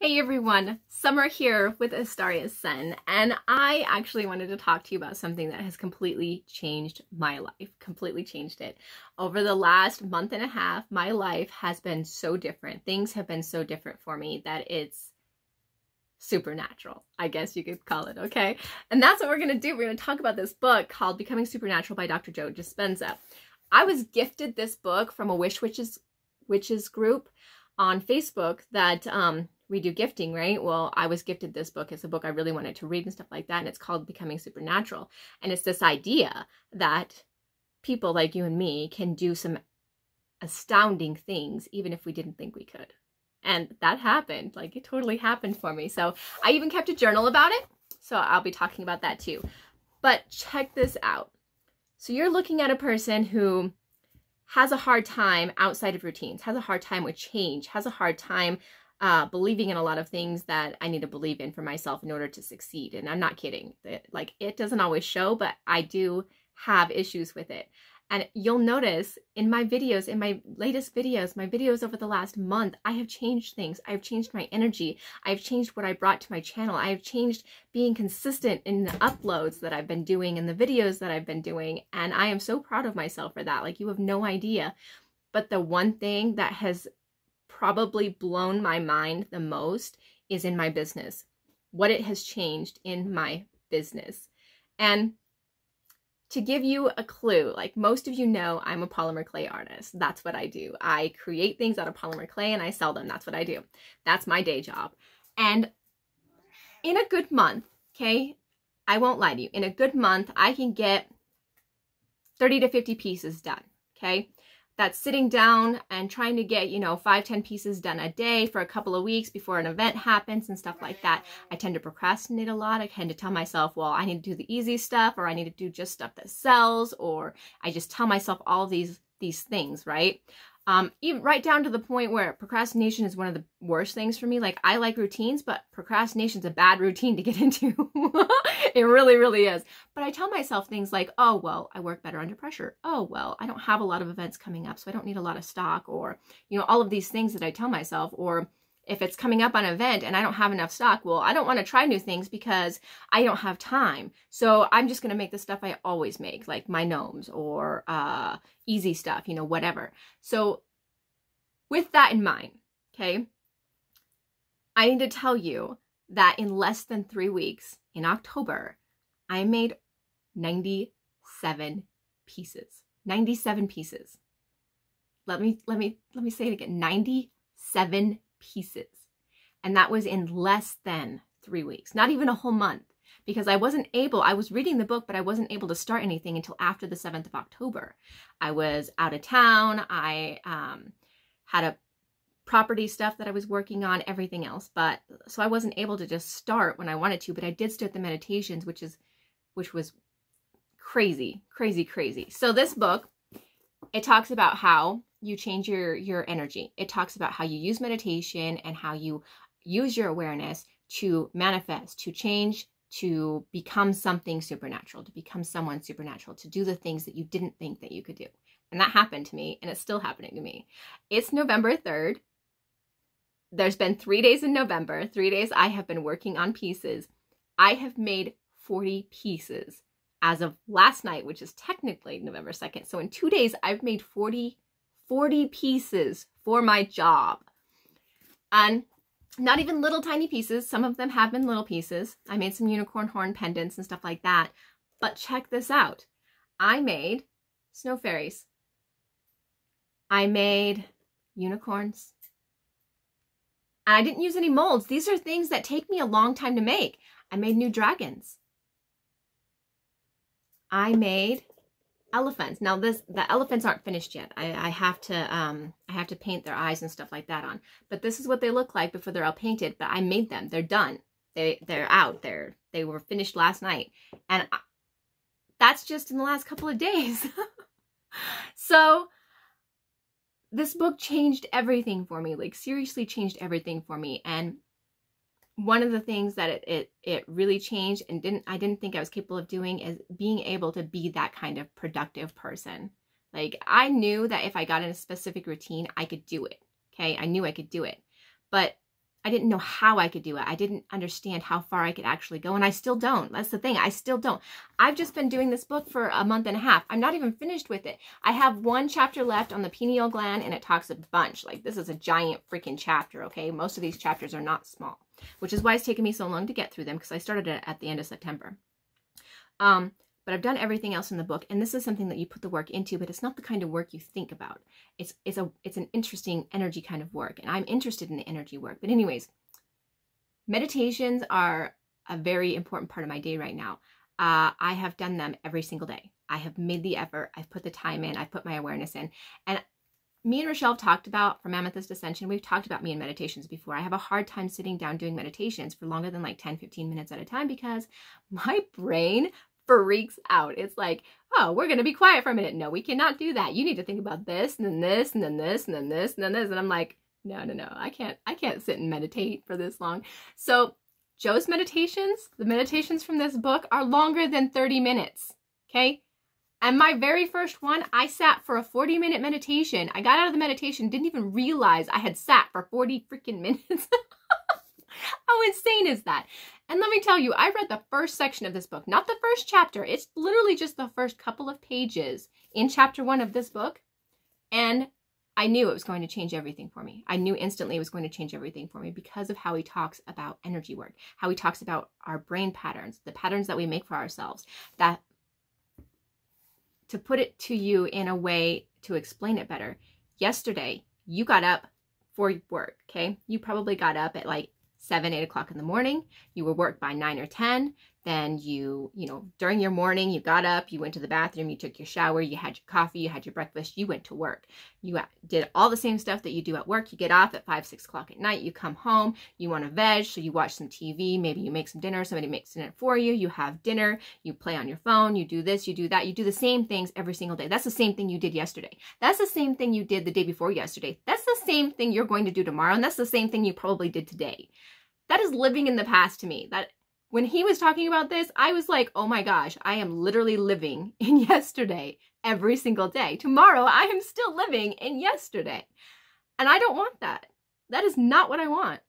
Hey everyone, Summer here with Astaria's Sen, and I actually wanted to talk to you about something that has completely changed my life, completely changed it. Over the last month and a half, my life has been so different. Things have been so different for me that it's supernatural, I guess you could call it, okay? And that's what we're going to do. We're going to talk about this book called Becoming Supernatural by Dr. Joe Dispenza. I was gifted this book from a Wish Witches group on Facebook that we do gifting, right? Well, I was gifted this book. It's a book I really wanted to read and stuff like that, and it's called Becoming Supernatural. And it's this idea that people like you and me can do some astounding things even if we didn't think we could. And that happened. Like, it totally happened for me. So I even kept a journal about it. So I'll be talking about that too. But check this out. So you're looking at a person who has a hard time outside of routines, has a hard time with change, has a hard time believing in a lot of things that I need to believe in for myself in order to succeed. And I'm not kidding. Like, it doesn't always show, but I do have issues with it. And you'll notice in my videos, in my latest videos, my videos over the last month, I have changed things. I've changed my energy. I've changed what I brought to my channel. I've changed being consistent in the uploads that I've been doing and the videos that I've been doing. And I am so proud of myself for that. Like, you have no idea. But the one thing that has probably blown my mind the most is in my business. What it has changed in my business. And to give you a clue, like most of you know, I'm a polymer clay artist. That's what I do. I create things out of polymer clay and I sell them. That's what I do. That's my day job. And in a good month, okay, I won't lie to you, in a good month, I can get 30 to 50 pieces done, okay? That's sitting down and trying to get, 5-10 pieces done a day for a couple of weeks before an event happens and stuff like that. I tend to procrastinate a lot. I tend to tell myself, well, I need to do the easy stuff, or I need to do just stuff that sells, or I just tell myself all these things, right? Even right down to the point where procrastination is one of the worst things for me. Like, I like routines, but procrastination is a bad routine to get into. It really, really is. But I tell myself things like, oh, well, I work better under pressure. Oh, well, I don't have a lot of events coming up, so I don't need a lot of stock, or, all of these things that I tell myself. Or if it's coming up on an event and I don't have enough stock, well, I don't want to try new things because I don't have time. So I'm just going to make the stuff I always make, like my gnomes or easy stuff, whatever. So with that in mind, okay, I need to tell you that in less than 3 weeks, in October, I made 97 pieces. 97 pieces. Let me say it again. 97 pieces. And that was in less than 3 weeks, not even a whole month, because I was reading the book, but I wasn't able to start anything until after the 7th of October. I was out of town. I had a property stuff that I was working on, everything else. But so I wasn't able to just start when I wanted to, but I did start the meditations, which was crazy, crazy, crazy. So this book, it talks about how you change your energy. It talks about how you use meditation and how you use your awareness to manifest, to change, to become something supernatural, to become someone supernatural, to do the things that you didn't think that you could do. And that happened to me, and it's still happening to me. It's November 3rd. There's been 3 days in November, 3 days I have been working on pieces. I have made 40 pieces as of last night, which is technically November 2nd. So in 2 days, I've made 40 pieces for my job. And not even little tiny pieces. Some of them have been little pieces. I made some unicorn horn pendants and stuff like that. But check this out. I made snow fairies. I made unicorns. And I didn't use any molds. These are things that take me a long time to make. I made new dragons. I made elephants. Now the elephants aren't finished yet. I have to paint their eyes and stuff like that on. But this is what they look like before they're all painted. But I made them. They're done. They're out. They were finished last night. And that's just in the last couple of days. So this book changed everything for me, like seriously changed everything for me. And one of the things that it really changed and I didn't think I was capable of doing is being able to be that kind of productive person. Like, I knew that if I got in a specific routine, I could do it. Okay. I knew I could do it, but I didn't know how I could do it. I didn't understand how far I could actually go. And I still don't. That's the thing. I still don't. I've just been doing this book for a month and a half. I'm not even finished with it. I have one chapter left on the pineal gland, and it talks a bunch. Like, this is a giant freaking chapter, okay? Most of these chapters are not small, which is why it's taken me so long to get through them, because I started it at the end of September. But I've done everything else in the book, and this is something that you put the work into, but it's not the kind of work you think about. It's an interesting energy kind of work, and I'm interested in the energy work. But anyways, meditations are a very important part of my day right now. I have done them every single day. I have made the effort. I've put the time in. I've put my awareness in. And me and Rochelle have talked about, from Amethyst Ascension, we've talked about me and meditations before. I have a hard time sitting down doing meditations for longer than like 10, 15 minutes at a time, because my brain freaks out. It's like, oh, we're going to be quiet for a minute. No, we cannot do that. You need to think about this, and then this, and then this, and then this, and then this. And I'm like, no, I can't sit and meditate for this long. So Joe's meditations, the meditations from this book, are longer than 30 minutes. Okay. And my very first one, I sat for a 40-minute meditation. I got out of the meditation, didn't even realize I had sat for 40 freaking minutes. How insane is that? And let me tell you, I read the first section of this book, not the first chapter. It's literally just the first couple of pages in chapter 1 of this book. And I knew it was going to change everything for me. I knew instantly it was going to change everything for me, because of how he talks about energy work, how he talks about our brain patterns, the patterns that we make for ourselves. That, to put it to you in a way to explain it better, yesterday you got up for work, okay? You probably got up at like 7, 8 o'clock in the morning. You were worked by 9 or 10. Then you during your morning, you got up, you went to the bathroom, you took your shower, you had your coffee, you had your breakfast, you went to work. You did all the same stuff that you do at work. You get off at 5, 6 o'clock at night, you come home, you want to veg, so you watch some TV, maybe you make some dinner, somebody makes dinner for you, you have dinner, you play on your phone, you do this, you do that, you do the same things every single day. That's the same thing you did yesterday. That's the same thing you did the day before yesterday. That's the same thing you're going to do tomorrow, and that's the same thing you probably did today. That is living in the past to me. That when he was talking about this, I was like, oh my gosh, I am literally living in yesterday every single day. Tomorrow, I am still living in yesterday. And I don't want that. That is not what I want.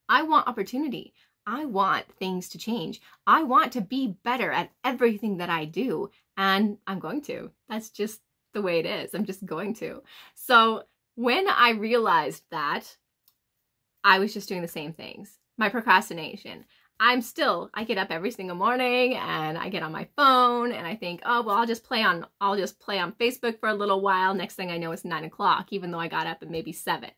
I want opportunity. I want things to change. I want to be better at everything that I do. And I'm going to. That's just the way it is. I'm just going to. So when I realized that, I was just doing the same things. My procrastination. I get up every single morning and I get on my phone and I think, oh, well, I'll just play on Facebook for a little while. Next thing I know, it's 9 o'clock, even though I got up at maybe 7.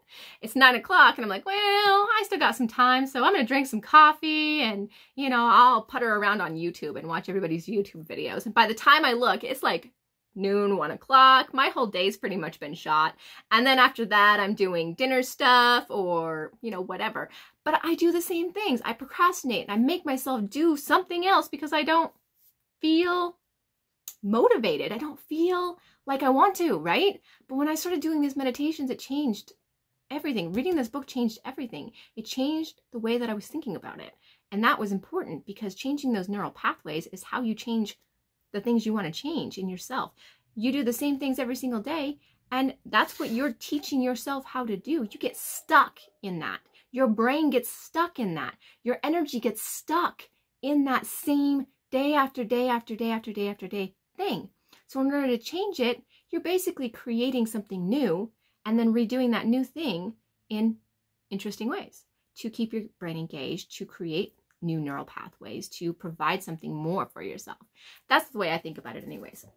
It's 9 o'clock and I'm like, well, I still got some time. So I'm going to drink some coffee and, I'll putter around on YouTube and watch everybody's YouTube videos. And by the time I look, it's like noon, 1 o'clock. My whole day's pretty much been shot. And then after that, I'm doing dinner stuff or, whatever. But I do the same things. I procrastinate and I make myself do something else because I don't feel motivated. I don't feel like I want to, right? But when I started doing these meditations, it changed everything. Reading this book changed everything. It changed the way that I was thinking about it. And that was important, because changing those neural pathways is how you change the things you want to change in yourself. You do the same things every single day, and that's what you're teaching yourself how to do. You get stuck in that. Your brain gets stuck in that. Your energy gets stuck in that same day after day after day after day after day thing. So in order to change it, you're basically creating something new and then redoing that new thing in interesting ways to keep your brain engaged, to create new neural pathways, to provide something more for yourself. That's the way I think about it anyways.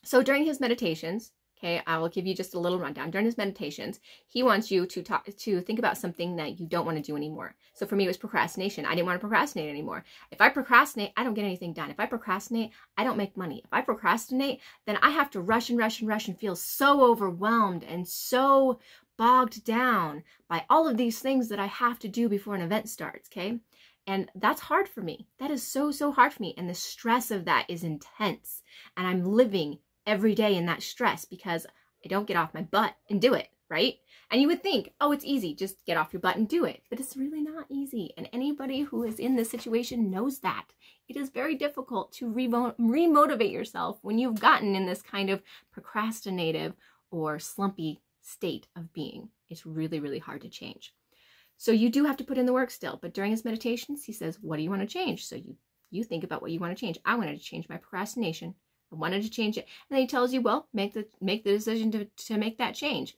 So during his meditations, okay, I will give you just a little rundown. During his meditations, he wants you to think about something that you don't want to do anymore. So for me, it was procrastination. I didn't want to procrastinate anymore. If I procrastinate, I don't get anything done. If I procrastinate, I don't make money. If I procrastinate, then I have to rush and rush and rush and feel so overwhelmed and so bogged down by all of these things that I have to do before an event starts, okay? And that's hard for me. That is so, so hard for me. And the stress of that is intense. And I'm living every day in that stress because I don't get off my butt and do it, right? And you would think, oh, it's easy. Just get off your butt and do it. But it's really not easy. And anybody who is in this situation knows that. It is very difficult to remotivate yourself when you've gotten in this kind of procrastinative or slumpy state of being. It's really, really hard to change. So you do have to put in the work still. But during his meditations, he says, what do you want to change? So you think about what you want to change. I wanted to change my procrastination. I wanted to change it. And then he tells you, well, make the decision to make that change.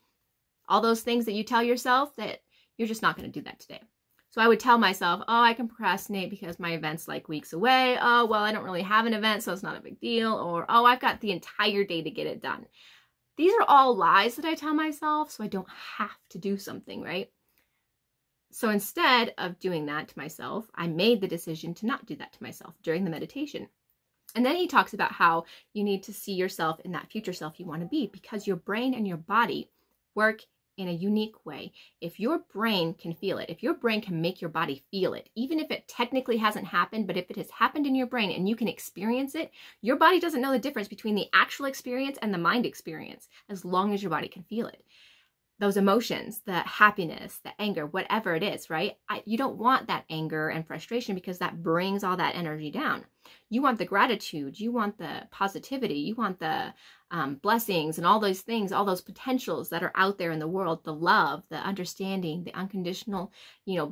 All those things that you tell yourself that you're just not going to do that today. So I would tell myself, oh, I can procrastinate because my event's like weeks away. Oh, well, I don't really have an event, so it's not a big deal. Or, oh, I've got the entire day to get it done. These are all lies that I tell myself, so I don't have to do something, right? So instead of doing that to myself, I made the decision to not do that to myself during the meditation. And then he talks about how you need to see yourself in that future self you want to be, because your brain and your body work in a unique way. If your brain can feel it, if your brain can make your body feel it, even if it technically hasn't happened, but if it has happened in your brain and you can experience it, your body doesn't know the difference between the actual experience and the mind experience, as long as your body can feel it. Those emotions, the happiness, the anger, whatever it is, right? You don't want that anger and frustration because that brings all that energy down. You want the gratitude, you want the positivity, you want the blessings and all those things, all those potentials that are out there in the world, the love, the understanding, the unconditional,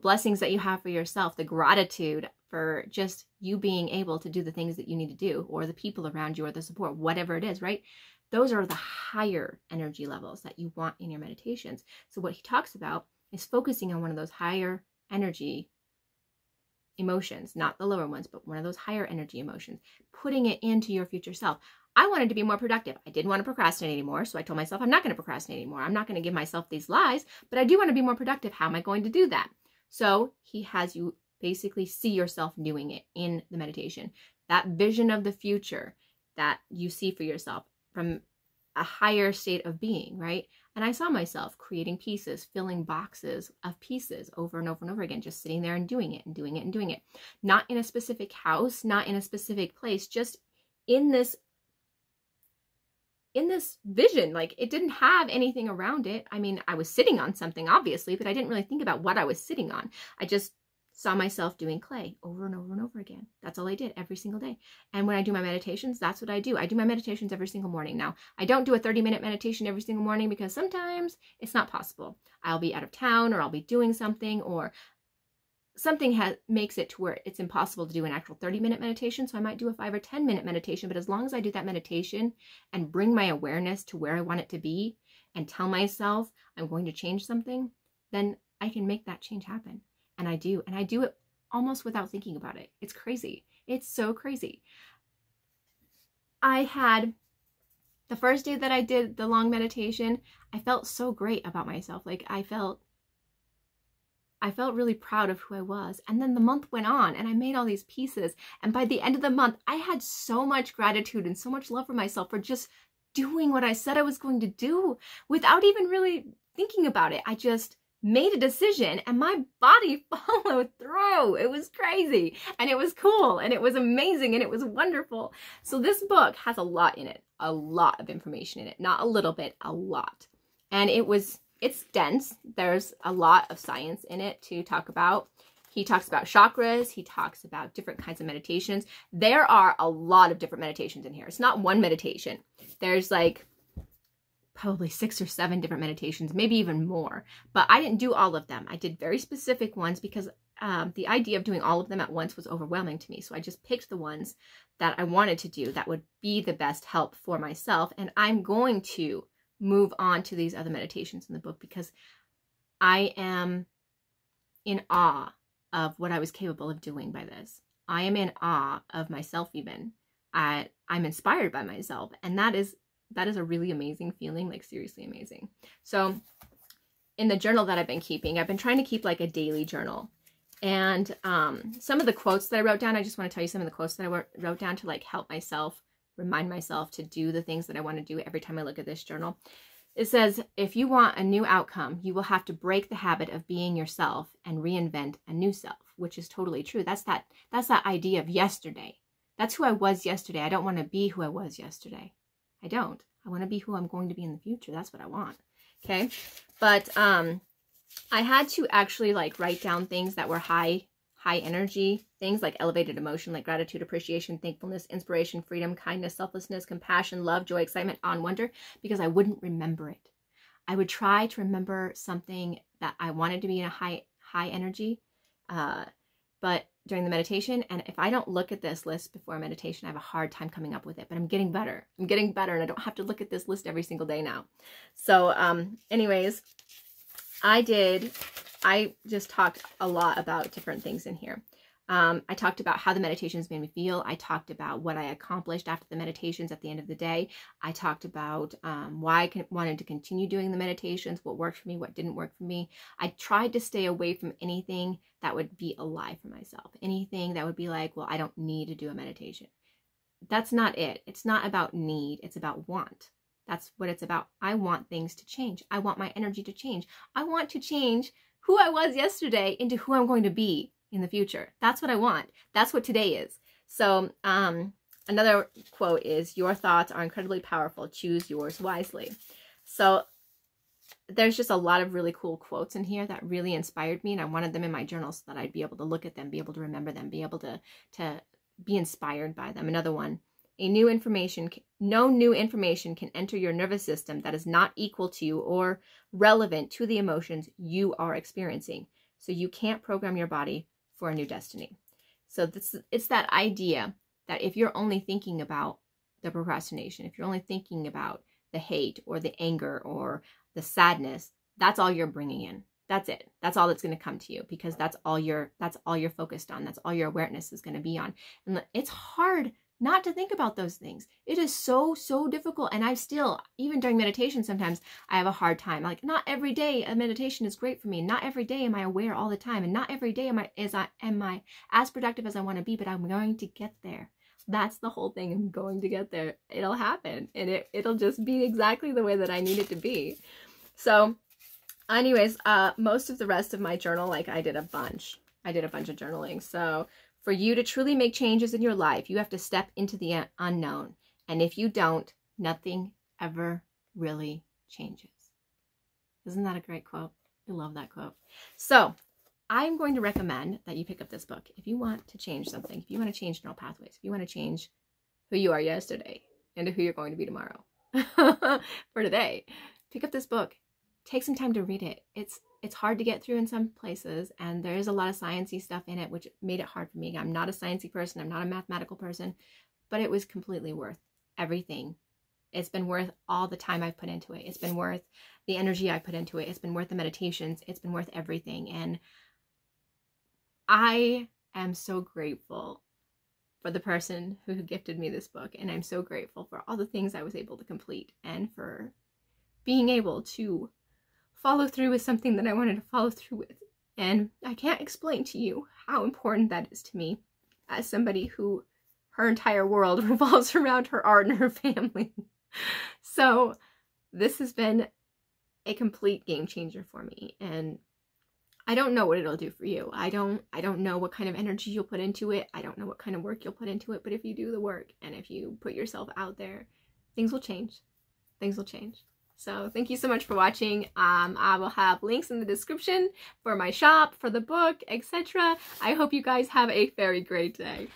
blessings that you have for yourself, the gratitude for just you being able to do the things that you need to do, or the people around you, or the support, whatever it is, right? Those are the higher energy levels that you want in your meditations. So what he talks about is focusing on one of those higher energy emotions, not the lower ones, but one of those higher energy emotions, putting it into your future self. I wanted to be more productive. I didn't want to procrastinate anymore. So I told myself, I'm not going to procrastinate anymore. I'm not going to give myself these lies, but I do want to be more productive. How am I going to do that? So he has you basically see yourself doing it in the meditation. That vision of the future that you see for yourself from a higher state of being, right? And I saw myself creating pieces, filling boxes of pieces over and over and over again, just sitting there and doing it and doing it and doing it. Not in a specific house, not in a specific place, just in this vision. Like, it didn't have anything around it. I mean, I was sitting on something, obviously, but I didn't really think about what I was sitting on. I just saw myself doing clay over and over and over again. That's all I did every single day. And when I do my meditations, that's what I do. I do my meditations every single morning. Now, I don't do a 30-minute meditation every single morning because sometimes it's not possible. I'll be out of town, or I'll be doing something, or something makes it to where it's impossible to do an actual 30-minute meditation. So I might do a 5 or 10-minute meditation. But as long as I do that meditation and bring my awareness to where I want it to be and tell myself I'm going to change something, then I can make that change happen. And I do. And I do it almost without thinking about it. It's crazy. It's so crazy. I had the first day that I did the long meditation, I felt so great about myself. Like, I felt really proud of who I was. And then the month went on and I made all these pieces. And by the end of the month, I had so much gratitude and so much love for myself for just doing what I said I was going to do without even really thinking about it. I just made a decision and my body followed through. It was crazy and it was cool and it was amazing and it was wonderful. So this book has a lot in it, a lot of information in it, not a little bit, a lot. And it's dense. There's a lot of science in it to talk about. He talks about chakras. He talks about different kinds of meditations. There are a lot of different meditations in here. It's not one meditation. There's like probably 6 or 7 different meditations, maybe even more. But I didn't do all of them. I did very specific ones because the idea of doing all of them at once was overwhelming to me. So I just picked the ones that I wanted to do that would be the best help for myself. And I'm going to move on to these other meditations in the book because I am in awe of what I was capable of doing by this. I am in awe of myself even. I'm inspired by myself. And that is a really amazing feeling, like seriously amazing. So in the journal that I've been keeping, I've been trying to keep like a daily journal. And some of the quotes that I wrote down, I just want to tell you some of the quotes that I wrote down to like help myself, remind myself to do the things that I want to do every time I look at this journal. It says, if you want a new outcome, you will have to break the habit of being yourself and reinvent a new self, which is totally true. That's that idea of yesterday. That's who I was yesterday. I don't want to be who I was yesterday. I don't. I want to be who I'm going to be in the future. That's what I want. Okay. But I had to actually like write down things that were high energy things, like elevated emotion, like gratitude, appreciation, thankfulness, inspiration, freedom, kindness, selflessness, compassion, love, joy, excitement, awe, and wonder, because I wouldn't remember it. I would try to remember something that I wanted to be in a high high energy, but during the meditation. And if I don't look at this list before meditation, I have a hard time coming up with it, but I'm getting better. I'm getting better, and I don't have to look at this list every single day now. So anyways, I just talked a lot about different things in here. I talked about how the meditations made me feel. I talked about what I accomplished after the meditations at the end of the day. I talked about why I wanted to continue doing the meditations, what worked for me, what didn't work for me. I tried to stay away from anything that would be a lie for myself. Anything that would be like, well, I don't need to do a meditation. That's not it. It's not about need. It's about want. That's what it's about. I want things to change. I want my energy to change. I want to change who I was yesterday into who I'm going to be in the future. That's what I want. That's what today is. So another quote is, your thoughts are incredibly powerful. Choose yours wisely. So there's just a lot of really cool quotes in here that really inspired me, and I wanted them in my journal so that I'd be able to look at them, be able to remember them, be able to be inspired by them. Another one, no new information can enter your nervous system that is not equal to or relevant to the emotions you are experiencing. So you can't program your body for a new destiny. So it's that idea that if you're only thinking about the procrastination, if you're only thinking about the hate or the anger or the sadness, that's all you're bringing in. That's it. That's all that's going to come to you, because that's all you're focused on. That's all your awareness is going to be on. And it's hard not to think about those things. It is so, so difficult. And I still, even during meditation, sometimes I have a hard time. Like, not every day a meditation is great for me. Not every day am I aware all the time. And not every day am I as productive as I want to be, but I'm going to get there. That's the whole thing. I'm going to get there. It'll happen. And it'll just be exactly the way that I need it to be. So anyways, most of the rest of my journal, like, I did a bunch of journaling. So for you to truly make changes in your life, you have to step into the unknown. And if you don't, nothing ever really changes. Isn't that a great quote? I love that quote. So I'm going to recommend that you pick up this book. If you want to change something, if you want to change neural pathways, if you want to change who you are yesterday into who you're going to be tomorrow, for today, pick up this book. Take some time to read it. It's hard to get through in some places, and there is a lot of sciencey stuff in it, which made it hard for me. I'm not a sciencey person. I'm not a mathematical person, but it was completely worth everything. It's been worth all the time I've put into it. It's been worth the energy I put into it. It's been worth the meditations. It's been worth everything. And I am so grateful for the person who gifted me this book. And I'm so grateful for all the things I was able to complete, and for being able to follow through with something that I wanted to follow through with. And I can't explain to you how important that is to me, as somebody who her entire world revolves around her art and her family. So this has been a complete game changer for me, and I don't know what it'll do for you. I don't know what kind of energy you'll put into it. I don't know what kind of work you'll put into it, but if you do the work and if you put yourself out there, things will change. Things will change. So thank you so much for watching. I will have links in the description for my shop, for the book, etc. I hope you guys have a very great day.